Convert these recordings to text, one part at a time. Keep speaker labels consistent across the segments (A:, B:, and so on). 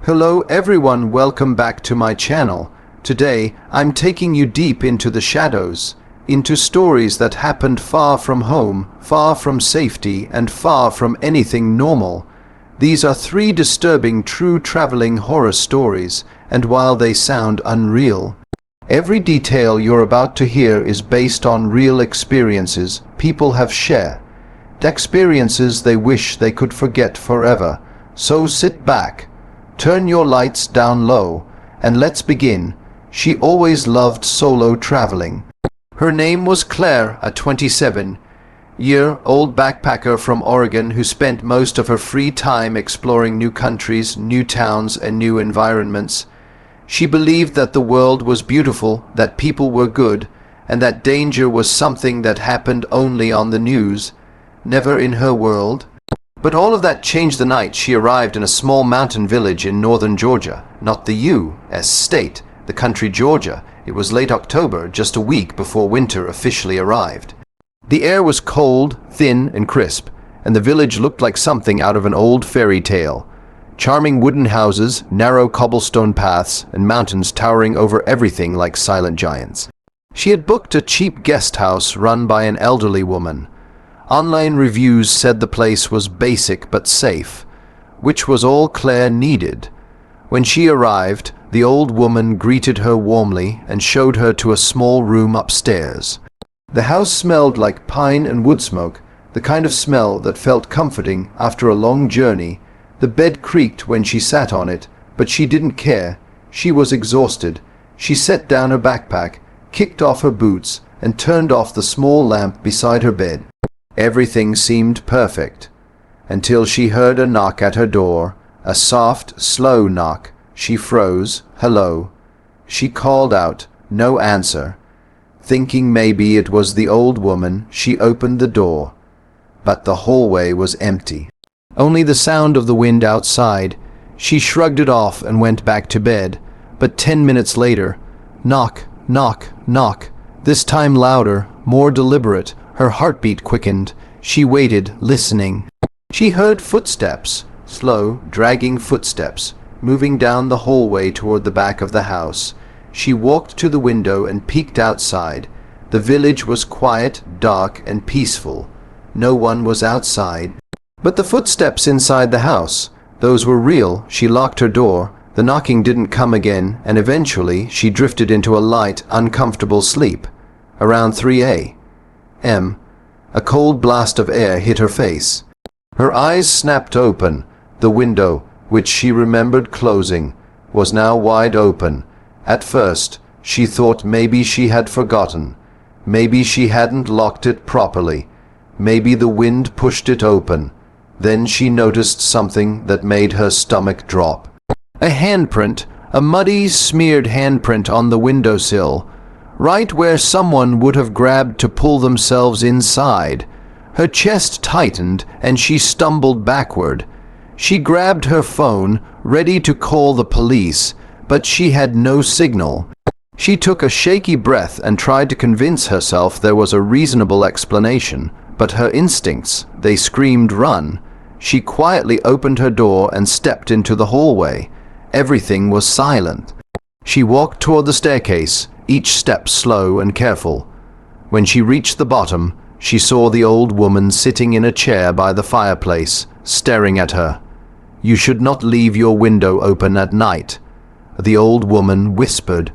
A: Hello everyone, welcome back to my channel. Today, I'm taking you deep into the shadows, into stories that happened far from home, far from safety, and far from anything normal. These are 3 disturbing true traveling horror stories, and while they sound unreal, every detail you're about to hear is based on real experiences people have shared. Experiences they wish they could forget forever. So sit back, turn your lights down low, and let's begin. She always loved solo traveling. Her name was Claire, a 27-year-old backpacker from Oregon who spent most of her free time exploring new countries, new towns, and new environments. She believed that the world was beautiful, that people were good, and that danger was something that happened only on the news, never in her world. But all of that changed the night she arrived in a small mountain village in northern Georgia, not the U.S. state, the country Georgia. It was late October, just a week before winter officially arrived. The air was cold, thin, and crisp, and the village looked like something out of an old fairy tale. Charming wooden houses, narrow cobblestone paths, and mountains towering over everything like silent giants. She had booked a cheap guest house run by an elderly woman. Online reviews said the place was basic but safe, which was all Claire needed. When she arrived, the old woman greeted her warmly and showed her to a small room upstairs. The house smelled like pine and wood smoke, the kind of smell that felt comforting after a long journey. The bed creaked when she sat on it, but she didn't care. She was exhausted. She set down her backpack, kicked off her boots, and turned off the small lamp beside her bed. Everything seemed perfect, until she heard a knock at her door, a soft, slow knock. She froze. Hello. She called out. No answer. Thinking maybe it was the old woman, she opened the door. But the hallway was empty. Only the sound of the wind outside. She shrugged it off and went back to bed. But 10 minutes later, knock, knock, knock. This time louder, more deliberate. Her heartbeat quickened. She waited, listening. She heard footsteps, slow, dragging footsteps, moving down the hallway toward the back of the house. She walked to the window and peeked outside. The village was quiet, dark, and peaceful. No one was outside. But the footsteps inside the house, those were real. She locked her door. The knocking didn't come again, and eventually she drifted into a light, uncomfortable sleep. Around 3 a.m., a cold blast of air hit her face. Her eyes snapped open. The window, which she remembered closing, was now wide open. At first, she thought maybe she had forgotten. Maybe she hadn't locked it properly. Maybe the wind pushed it open. Then she noticed something that made her stomach drop. A handprint, a muddy, smeared handprint on the windowsill, right where someone would have grabbed to pull themselves inside. Her chest tightened and she stumbled backward. She grabbed her phone, ready to call the police, but she had no signal. She took a shaky breath and tried to convince herself there was a reasonable explanation, but her instincts, they screamed run. She quietly opened her door and stepped into the hallway. Everything was silent. She walked toward the staircase, each step slow and careful. When she reached the bottom, she saw the old woman sitting in a chair by the fireplace, staring at her. You should not leave your window open at night, the old woman whispered.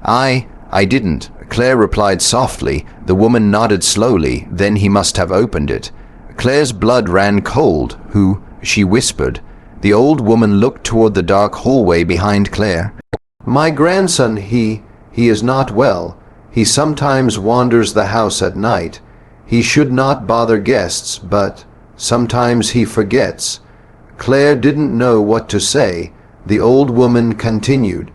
A: I didn't, Claire replied softly. The woman nodded slowly, then he must have opened it. Claire's blood ran cold. Who? She whispered. The old woman looked toward the dark hallway behind Claire. My grandson, he is not well. He sometimes wanders the house at night. He should not bother guests, but sometimes he forgets. Claire didn't know what to say. The old woman continued.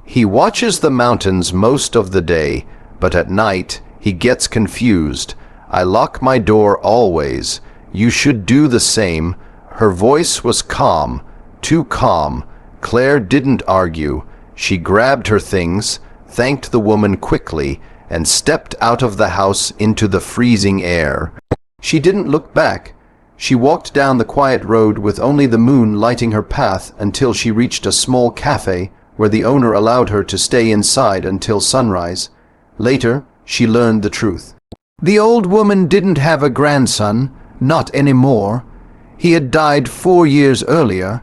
A: He watches the mountains most of the day, but at night he gets confused. I lock my door always. You should do the same. Her voice was calm, too calm. Claire didn't argue. She grabbed her things, thanked the woman quickly, and stepped out of the house into the freezing air. She didn't look back. She walked down the quiet road with only the moon lighting her path until she reached a small cafe where the owner allowed her to stay inside until sunrise. Later, she learned the truth. The old woman didn't have a grandson, not anymore. He had died 4 years earlier,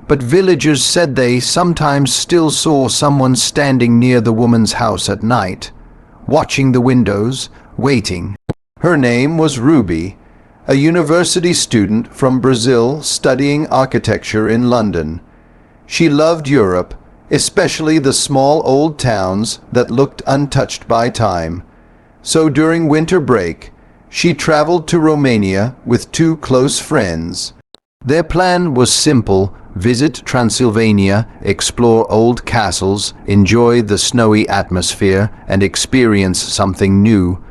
A: but villagers said they sometimes still saw someone standing near the woman's house at night, watching the windows, waiting. Her name was Ruby, a university student from Brazil studying architecture in London. She loved Europe, especially the small old towns that looked untouched by time. So during winter break, she traveled to Romania with 2 close friends. Their plan was simple: visit Transylvania, explore old castles, enjoy the snowy atmosphere, and experience something new.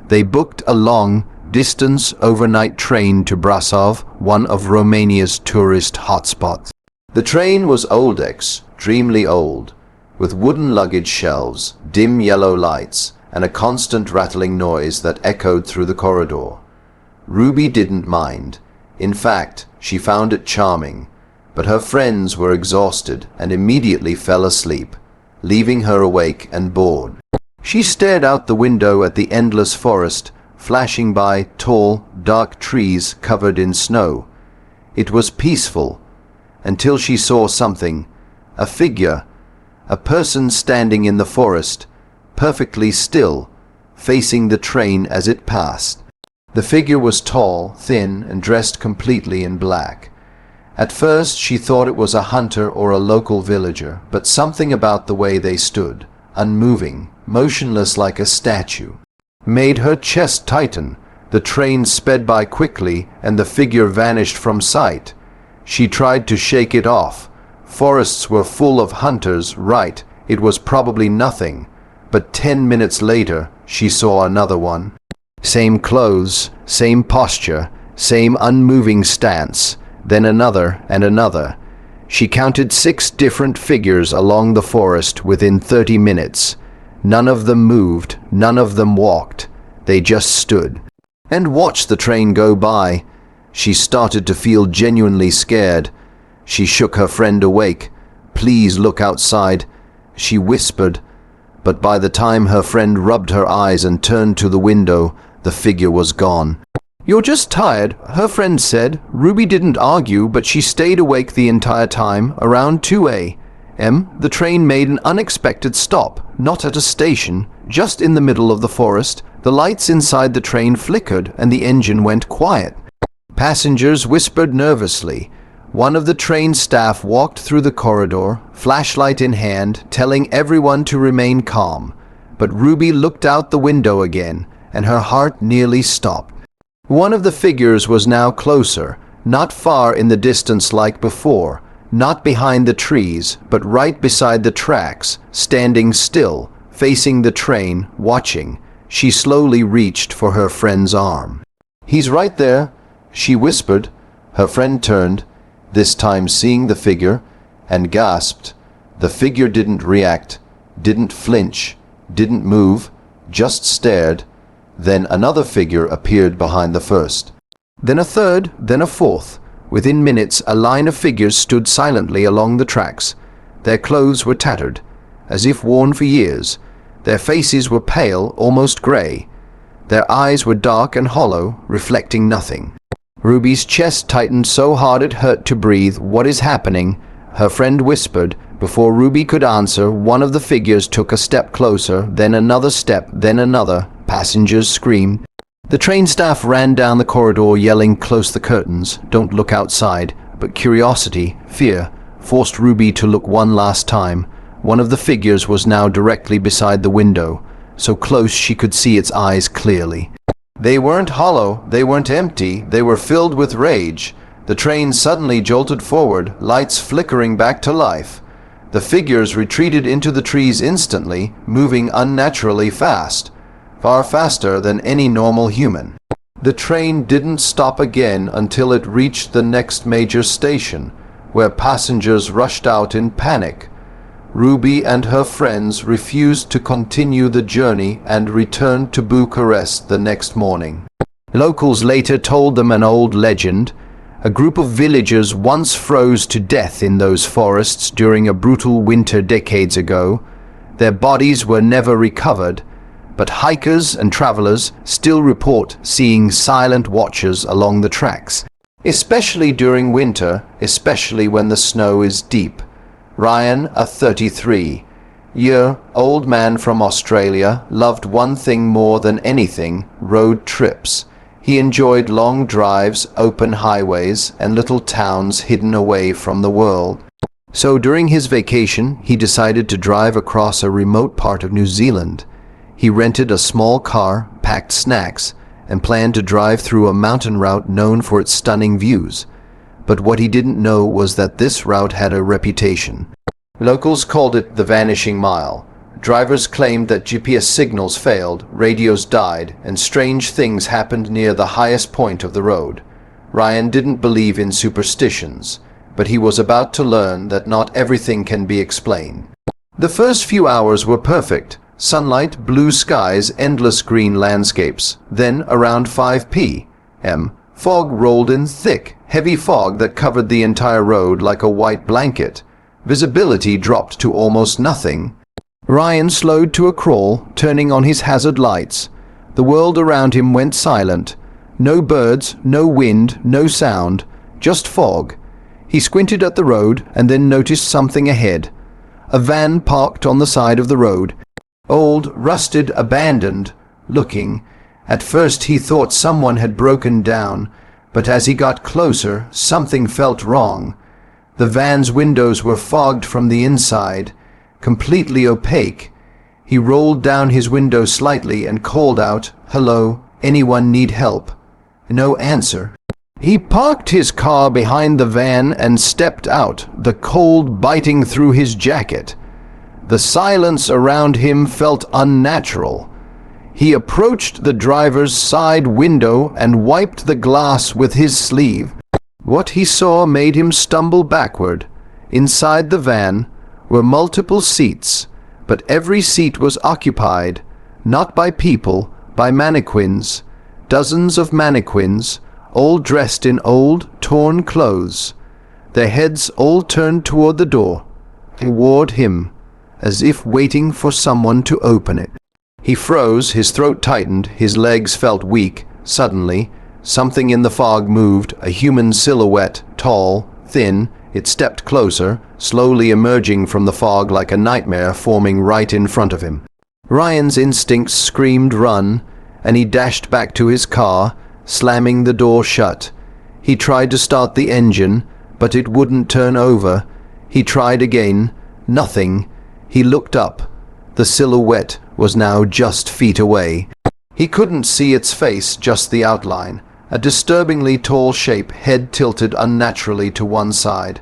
A: They booked a long-distance overnight train to Brasov, one of Romania's tourist hotspots. The train was old, extremely old, with wooden luggage shelves, dim yellow lights, and a constant rattling noise that echoed through the corridor. Ruby didn't mind. In fact, she found it charming, but her friends were exhausted and immediately fell asleep, leaving her awake and bored. She stared out the window at the endless forest, flashing by tall, dark trees covered in snow. It was peaceful, until she saw something, a figure, a person standing in the forest, perfectly still, facing the train as it passed. The figure was tall, thin, and dressed completely in black. At first she thought it was a hunter or a local villager, but something about the way they stood, unmoving, motionless like a statue, made her chest tighten. The train sped by quickly, and the figure vanished from sight. She tried to shake it off. Forests were full of hunters, right? It was probably nothing. But 10 minutes later, she saw another one. Same clothes, same posture, same unmoving stance, then another and another. She counted 6 different figures along the forest within 30 minutes. None of them moved, none of them walked. They just stood and watched the train go by. She started to feel genuinely scared. She shook her friend awake. "Please look outside," she whispered. But by the time her friend rubbed her eyes and turned to the window, the figure was gone. "You're just tired," her friend said. Ruby didn't argue, but she stayed awake the entire time. Around 2 a.m., the train made an unexpected stop, not at a station, just in the middle of the forest. The lights inside the train flickered and the engine went quiet. Passengers whispered nervously. One of the train staff walked through the corridor, flashlight in hand, telling everyone to remain calm. But Ruby looked out the window again, and her heart nearly stopped. One of the figures was now closer, not far in the distance like before, not behind the trees, but right beside the tracks, standing still, facing the train, watching. She slowly reached for her friend's arm. "He's right there," she whispered. Her friend turned, this time seeing the figure, and gasped. The figure didn't react, didn't flinch, didn't move, just stared. Then another figure appeared behind the first. Then a third, then a fourth. Within minutes, a line of figures stood silently along the tracks. Their clothes were tattered, as if worn for years. Their faces were pale, almost grey. Their eyes were dark and hollow, reflecting nothing. Ruby's chest tightened so hard it hurt to breathe. "What is happening?" her friend whispered. Before Ruby could answer, one of the figures took a step closer, then another step, then another. Passengers screamed. The train staff ran down the corridor yelling, "Close the curtains, don't look outside." But curiosity, fear, forced Ruby to look one last time. One of the figures was now directly beside the window, so close she could see its eyes clearly. They weren't hollow, they weren't empty, they were filled with rage. The train suddenly jolted forward, lights flickering back to life. The figures retreated into the trees instantly, moving unnaturally fast, far faster than any normal human. The train didn't stop again until it reached the next major station, where passengers rushed out in panic. Ruby and her friends refused to continue the journey and returned to Bucharest the next morning. Locals later told them an old legend. A group of villagers once froze to death in those forests during a brutal winter decades ago. Their bodies were never recovered, but hikers and travelers still report seeing silent watchers along the tracks, especially during winter, especially when the snow is deep. Ryan, a 33-year-old man from Australia, loved one thing more than anything: road trips. He enjoyed long drives, open highways, and little towns hidden away from the world. So during his vacation, he decided to drive across a remote part of New Zealand. He rented a small car, packed snacks, and planned to drive through a mountain route known for its stunning views. But what he didn't know was that this route had a reputation. Locals called it the Vanishing Mile. Drivers claimed that GPS signals failed, radios died, and strange things happened near the highest point of the road. Ryan didn't believe in superstitions, but he was about to learn that not everything can be explained. The first few hours were perfect. Sunlight, blue skies, endless green landscapes. Then, around 5 p.m., fog rolled in thick, heavy fog that covered the entire road like a white blanket. Visibility dropped to almost nothing. Ryan slowed to a crawl, turning on his hazard lights. The world around him went silent. No birds, no wind, no sound, just fog. He squinted at the road and then noticed something ahead. A van parked on the side of the road. Old, rusted, abandoned looking. At first he thought someone had broken down, but as he got closer, something felt wrong. The van's windows were fogged from the inside, completely opaque. He rolled down his window slightly and called out, "Hello, anyone need help?" No answer. He parked his car behind the van and stepped out, the cold biting through his jacket. The silence around him felt unnatural. He approached the driver's side window and wiped the glass with his sleeve. What he saw made him stumble backward. Inside the van were multiple seats, but every seat was occupied, not by people, by mannequins. Dozens of mannequins, all dressed in old, torn clothes. Their heads all turned toward the door, toward him, as if waiting for someone to open it. He froze, his throat tightened, his legs felt weak. Suddenly, something in the fog moved, a human silhouette, tall, thin. It stepped closer, slowly emerging from the fog like a nightmare forming right in front of him. Ryan's instincts screamed run, and he dashed back to his car, slamming the door shut. He tried to start the engine, but it wouldn't turn over. He tried again. Nothing. He looked up. The silhouette was now just feet away. He couldn't see its face, just the outline. A disturbingly tall shape, head tilted unnaturally to one side.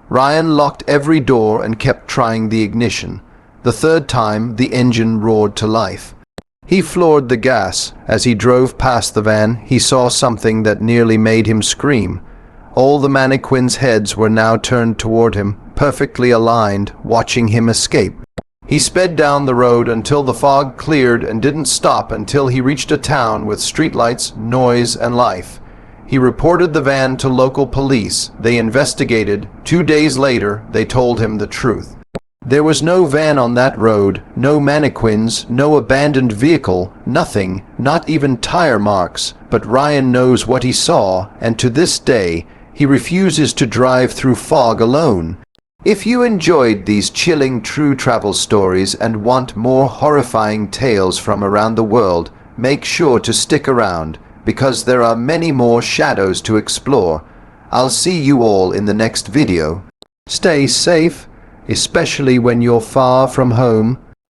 A: Ryan locked every door and kept trying the ignition. The third time, the engine roared to life. He floored the gas. As he drove past the van, he saw something that nearly made him scream. All the mannequins' heads were now turned toward him, perfectly aligned, watching him escape. He sped down the road until the fog cleared and didn't stop until he reached a town with streetlights, noise, and life. He reported the van to local police. They investigated. 2 days later, they told him the truth. There was no van on that road, no mannequins, no abandoned vehicle, nothing, not even tire marks. But Ryan knows what he saw, and to this day, he refuses to drive through fog alone. If you enjoyed these chilling true travel stories and want more horrifying tales from around the world, make sure to stick around, because there are many more shadows to explore. I'll see you all in the next video. Stay safe, especially when you're far from home.